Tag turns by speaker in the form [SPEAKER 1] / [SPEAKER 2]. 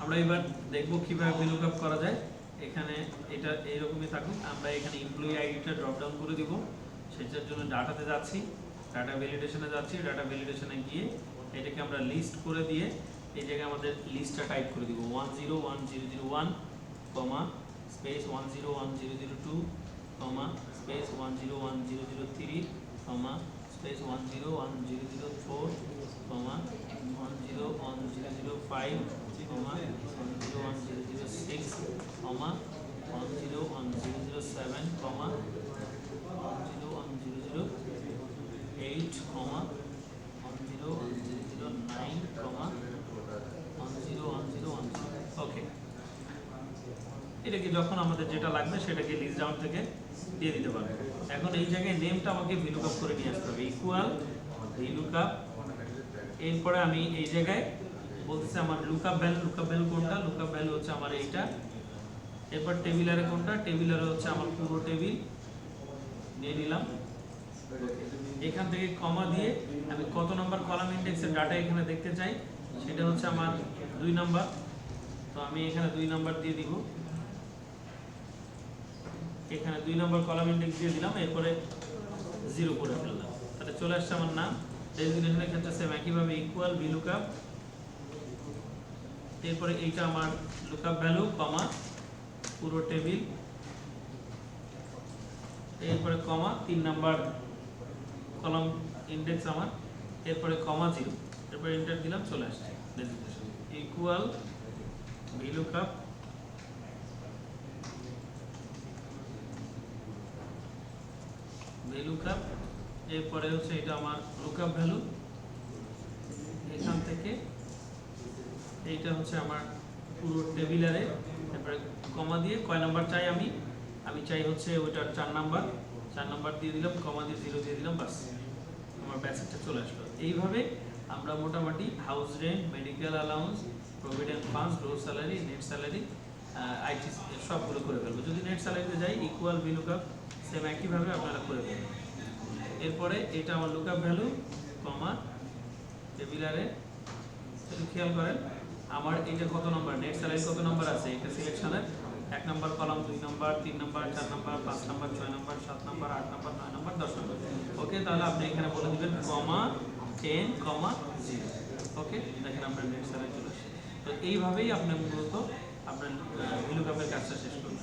[SPEAKER 1] আমরা এবার দেখব কিভাবে VLOOKUP করা যায়। এখানে এটা এইরকমই থাকুক, আমরা এখানে এমপ্লয়ি আইডিটা ড্রপ ডাউন করে দিব। সেটার জন্য ডাটাতে যাচ্ছি, ডাটা ভ্যালিডেশনে যাচ্ছি, ডাটা ভ্যালিডেশনে গিয়ে এটাকে আমরা লিস্ট করে দিয়ে এই জায়গায় আমাদের লিস্টটা টাইপ করে দিব 101001 কমা স্পেস 101002 কমা স্পেস 101003 কমা স্পেস 101004 কমা 101005 কমা 101006 কমা 101007 কমা 101008 কমা 101009 কমা 101010। ওকে, এটাকে যখন আমাদের যেটা লাগবে সেটাকে লিস্ট ডাউন থেকে দিয়ে দিতে পারবো। এখন এই জায়গায় নেমটা আমাকে VLOOKUP করে নিয়ে আসতে হবে, ইকুয়াল VLOOKUP। এরপরে আমি এই জায়গায় বলতেছি আমার লুকআপ ভ্যালু কোনটা, লুকআপ ভ্যালু হচ্ছে আমার এইটা। এরপর টেবিলারে কোনটা, টেবিলারে হচ্ছে আমার পুরো টেবিল নিয়ে নিলাম। এখান থেকে কমা দিয়ে আমি কত নাম্বার কলাম ইন্ডেক্সের ডাটা এখানে দেখতে চাই, সেটা হচ্ছে আমার 2 নাম্বার। তো আমি এখানে 2 নাম্বার দিয়ে দিব, এখানে 2 নাম্বার কলাম ইন্ডেক্স দিয়ে দিলাম। এরপরে 0 করে ফেললাম, তাহলে চলে আসছে আমার নাম। ডেজিগনেশনের ক্ষেত্রে সেম একইভাবে ইকুয়াল VLOOKUP। এরপরে এইটা আমার লুকআপ ভ্যালু কমা পুরো টেবিল, এরপরে কমা 3 নাম্বার কলাম ইন্ডেক্স আমার, এরপরে কমা 0, এরপরে এন্টার দিলাম, চলে আসছে ডেজিগনেশন ইকুয়াল VLOOKUP VLOOKUP। এরপরে হচ্ছে এটা আমার লুকআপ ভ্যালু, এখান থেকে এইটা হচ্ছে আমার পুরো টেবিলারে। তারপরে কমা দিয়ে কয় নাম্বার চাই আমি চাই হচ্ছে ওইটার 4 নাম্বার দিয়ে দিলাম, কমা দিয়ে 0 দিয়ে দিলাম, বাস আমার ব্যাসেটটা চলে আসলো। এইভাবে আমরা মোটামুটি house rent, medical allowance, provident fund, gross salary, net salary, IT সবগুলো করে ফেলবো। যদি নেট স্যালারিতে যাই ইকুয়াল VLOOKUP সেম একইভাবে আপনারা করে ফেলবেন। এরপরে এটা আমার লুকআপ ভ্যালু কমা টেবিলারে, খেয়াল করেন আমার এইটা কত নাম্বার, নেট স্যালারি কত নাম্বার আছে, এটা সিলেকশনের 1 number column, 2 number, 3 number, 4 number, 5 number, 6 number, 7 number, 8 number, 9 number, 10 number. Okay, তাহলে আপনি এখানে বলে দিবেন কমা 10 কমা 0। ওকে, দেখেন আপনার নেট স্যালারি চলে আসে। তো এইভাবেই আপনি মূলত আপনার VLOOKUP এর কাজটা শেষ করবেন।